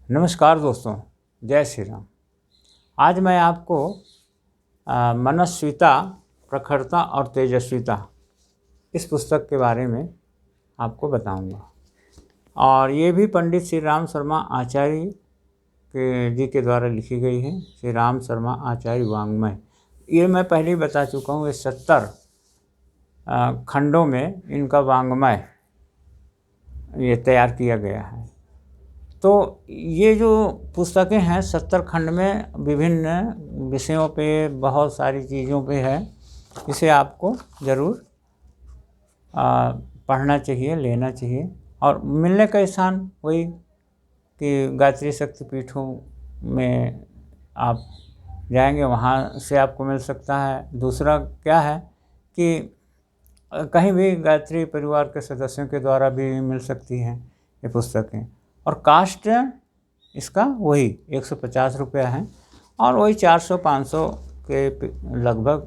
नमस्कार दोस्तों, जय श्री राम। आज मैं आपको मनस्विता, प्रखरता और तेजस्विता इस पुस्तक के बारे में आपको बताऊंगा। और ये भी पंडित श्री राम शर्मा आचार्य जी के द्वारा लिखी गई है। श्री राम शर्मा आचार्य वाङ्मय, ये मैं पहले ही बता चुका हूँ। ये 70 खंडों में इनका वाङ्मय ये तैयार किया गया है। तो ये जो पुस्तकें हैं 70 खंड में विभिन्न विषयों पे, बहुत सारी चीज़ों पे है। इसे आपको ज़रूर पढ़ना चाहिए, लेना चाहिए। और मिलने का स्थान वही कि गायत्री शक्ति पीठों में आप जाएंगे, वहाँ से आपको मिल सकता है। दूसरा क्या है कि कहीं भी गायत्री परिवार के सदस्यों के द्वारा भी मिल सकती हैं ये पुस्तकें। और कास्ट इसका वही 150 रुपया है और वही 400-500 के लगभग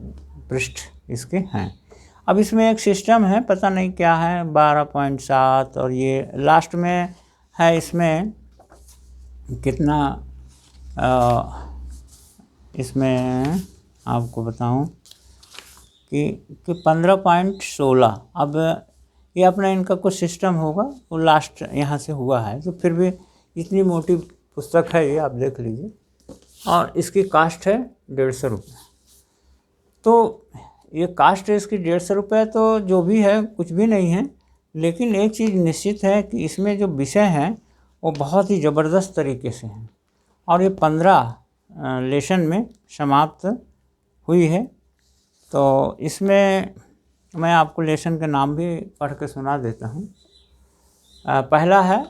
पृष्ठ इसके हैं। अब इसमें एक सिस्टम है, पता नहीं क्या है, 12.7 और ये लास्ट में है। इसमें कितना इसमें आपको बताऊं कि 15.16। अब ये अपना इनका कुछ सिस्टम होगा, वो लास्ट यहाँ से हुआ है। तो फिर भी इतनी मोटी पुस्तक है ये, आप देख लीजिए। और इसकी कास्ट है 150 रुपये। तो ये कास्ट है इसकी 150 रुपये, तो जो भी है कुछ भी नहीं है। लेकिन एक चीज़ निश्चित है कि इसमें जो विषय हैं वो बहुत ही ज़बरदस्त तरीके से हैं। और ये 15 लेसन में समाप्त हुई है। तो इसमें मैं आपको लेसन के नाम भी पढ़ के सुना देता हूँ। पहला है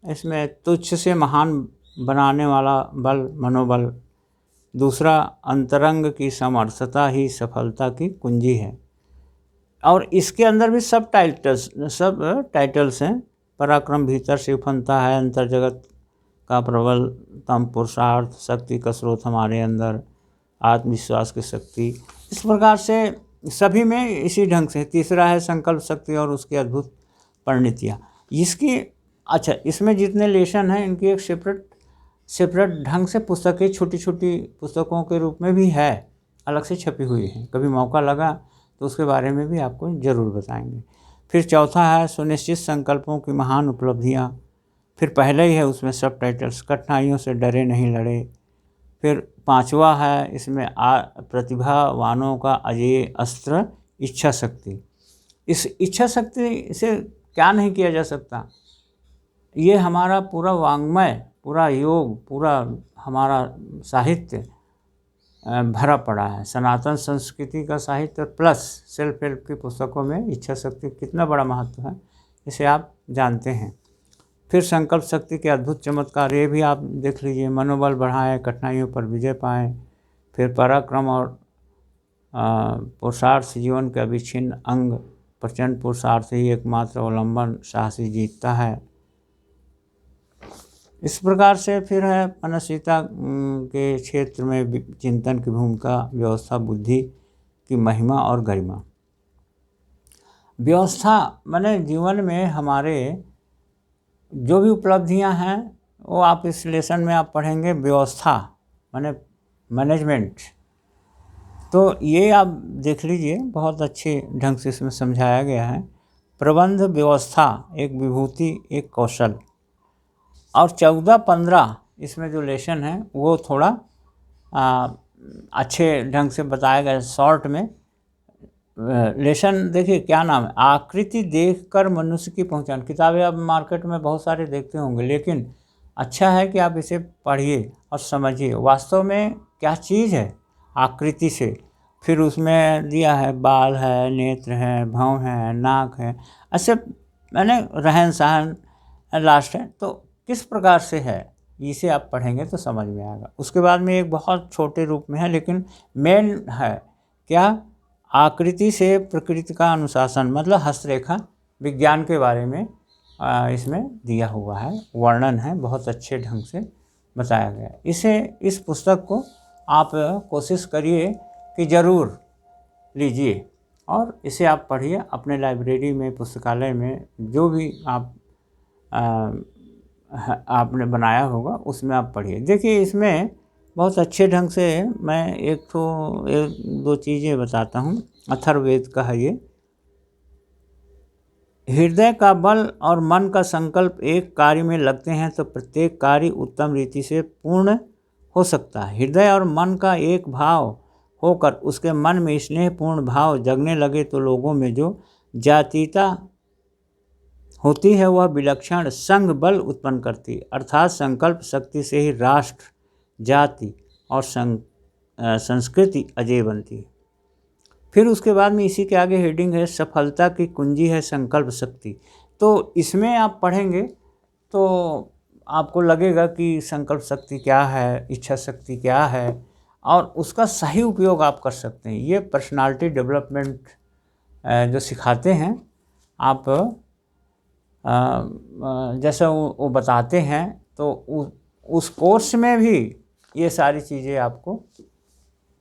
इसमें, तुच्छ से महान बनाने वाला बल मनोबल। दूसरा, अंतरंग की समर्थता ही सफलता की कुंजी है। और इसके अंदर भी सब टाइटल्स हैं। पराक्रम भीतर से उफनता है, अंतर जगत का प्रबलतम पुरुषार्थ, शक्ति का स्रोत हमारे अंदर, आत्मविश्वास की शक्ति। इस प्रकार से सभी में इसी ढंग से। तीसरा है संकल्प शक्ति और उसकी अद्भुत परिणतियाँ। इसकी इसमें जितने लेसन हैं इनकी एक सेपरेट ढंग से पुस्तकें, छोटी छोटी पुस्तकों के रूप में भी है, अलग से छपी हुई हैं। कभी मौका लगा तो उसके बारे में भी आपको ज़रूर बताएंगे। फिर चौथा है सुनिश्चित संकल्पों की महान उपलब्धियाँ। फिर पहले ही है उसमें सब टाइटल्स, कठिनाइयों से डरे नहीं लड़े। फिर पांचवा है इसमें प्रतिभावानों का अजेय अस्त्र इच्छा शक्ति। इस इच्छा शक्ति से क्या नहीं किया जा सकता। ये हमारा पूरा वाङ्मय, पूरा योग, पूरा हमारा साहित्य भरा पड़ा है। सनातन संस्कृति का साहित्य प्लस सेल्फ हेल्प की पुस्तकों में इच्छा शक्ति कितना बड़ा महत्व है, इसे आप जानते हैं। फिर संकल्प शक्ति के अद्भुत चमत्कार, ये भी आप देख लीजिए। मनोबल बढ़ाएं, कठिनाइयों पर विजय पाएं। फिर पराक्रम और पुरुषार्थ जीवन के अविच्छिन्न अंग। प्रचंड पुरुषार्थ ही एकमात्र अवलंबन, साहसी जीतता है। इस प्रकार से फिर है मनस्विता के क्षेत्र में चिंतन की भूमिका, व्यवस्था, बुद्धि की महिमा और गरिमा। व्यवस्था माने जीवन में हमारे जो भी उपलब्धियां हैं वो आप इस लेसन में आप पढ़ेंगे। व्यवस्था माने मैनेजमेंट, तो ये आप देख लीजिए, बहुत अच्छे ढंग से इसमें समझाया गया है। प्रबंध व्यवस्था एक विभूति, एक कौशल। और 14-15 इसमें जो लेसन है वो थोड़ा अच्छे ढंग से बताया गया। शॉर्ट में लेसन देखिए क्या नाम है, आकृति देखकर मनुष्य की पहचान। किताबें आप मार्केट में बहुत सारे देखते होंगे, लेकिन अच्छा है कि आप इसे पढ़िए और समझिए वास्तव में क्या चीज़ है आकृति से। फिर उसमें दिया है बाल है, नेत्र है, भौं है, नाक है, ऐसे मैंने रहन सहन लास्ट है। तो किस प्रकार से है, इसे आप पढ़ेंगे तो समझ में आएगा। उसके बाद में एक बहुत छोटे रूप में है, लेकिन मेन है क्या, आकृति से प्रकृति का अनुशासन, मतलब हस्तरेखा विज्ञान के बारे में इसमें दिया हुआ है, वर्णन है, बहुत अच्छे ढंग से बताया गया। इस पुस्तक को आप कोशिश करिए कि ज़रूर लीजिए और इसे आप पढ़िए। अपने लाइब्रेरी में, पुस्तकालय में जो भी आप आपने बनाया होगा उसमें आप पढ़िए। देखिए इसमें बहुत अच्छे ढंग से मैं एक दो चीज़ें बताता हूँ। अथर्ववेद का है ये। हृदय का बल और मन का संकल्प एक कार्य में लगते हैं तो प्रत्येक कार्य उत्तम रीति से पूर्ण हो सकता है। हृदय और मन का एक भाव होकर उसके मन में स्नेहपूर्ण भाव जगने लगे तो लोगों में जो जातीयता होती है वह विलक्षण संघ बल उत्पन्न करती है। अर्थात संकल्प शक्ति से ही राष्ट्र, जाति और संस्कृति अजय बनती है। फिर उसके बाद में इसी के आगे हेडिंग है सफलता की कुंजी है संकल्प शक्ति। तो इसमें आप पढ़ेंगे तो आपको लगेगा कि संकल्प शक्ति क्या है, इच्छा शक्ति क्या है, और उसका सही उपयोग आप कर सकते हैं। ये पर्सनालिटी डेवलपमेंट जो सिखाते हैं आप, जैसा वो बताते हैं, तो उस कोर्स में भी ये सारी चीज़ें आपको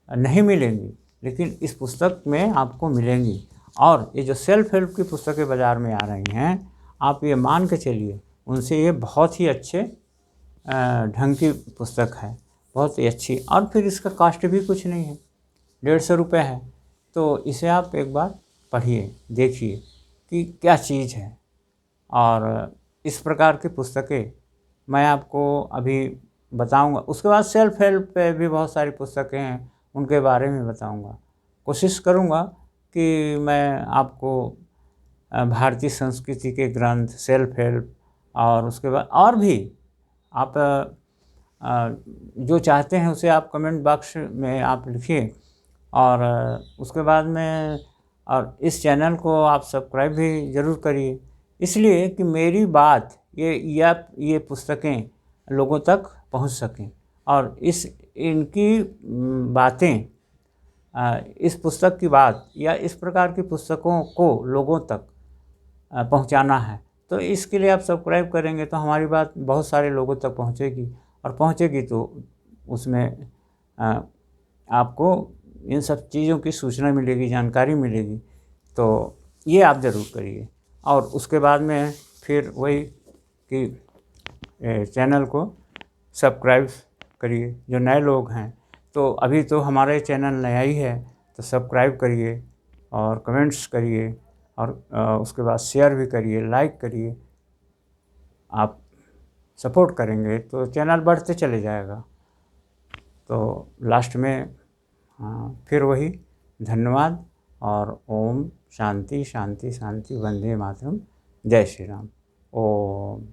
नहीं मिलेंगी, लेकिन इस पुस्तक में आपको मिलेंगी। और ये जो सेल्फ हेल्प की पुस्तकें बाज़ार में आ रही हैं, आप ये मान के चलिए उनसे ये बहुत ही अच्छे ढंग की पुस्तक है, बहुत ही अच्छी। और फिर इसका कॉस्ट भी कुछ नहीं है, 150 रुपये है। तो इसे आप एक बार पढ़िए, देखिए कि क्या चीज़ है। और इस प्रकार की पुस्तकें मैं आपको अभी बताऊंगा। उसके बाद सेल्फ हेल्प पे भी बहुत सारी पुस्तकें हैं, उनके बारे में बताऊंगा। कोशिश करूंगा कि मैं आपको भारतीय संस्कृति के ग्रंथ, सेल्फ हेल्प, और उसके बाद और भी आप जो चाहते हैं उसे आप कमेंट बॉक्स में आप लिखिए। और उसके बाद में और इस चैनल को आप सब्सक्राइब भी ज़रूर करिए, इसलिए कि मेरी बात ये पुस्तकें लोगों तक पहुंच सकें। और इनकी बातें, इस पुस्तक की बात या इस प्रकार की पुस्तकों को लोगों तक पहुंचाना है। तो इसके लिए आप सब्सक्राइब करेंगे तो हमारी बात बहुत सारे लोगों तक पहुंचेगी, और पहुंचेगी तो उसमें आपको इन सब चीज़ों की सूचना मिलेगी, जानकारी मिलेगी। तो ये आप ज़रूर करिए। और उसके बाद में फिर वही कि चैनल को सब्सक्राइब करिए। जो नए लोग हैं, तो अभी तो हमारे चैनल नया ही है, तो सब्सक्राइब करिए और कमेंट्स करिए, और उसके बाद शेयर भी करिए, लाइक करिए। आप सपोर्ट करेंगे तो चैनल बढ़ते चले जाएगा। तो लास्ट में फिर वही धन्यवाद, और ओम शांति शांति शांति, वंदे मातरम, जय श्री राम। ओम।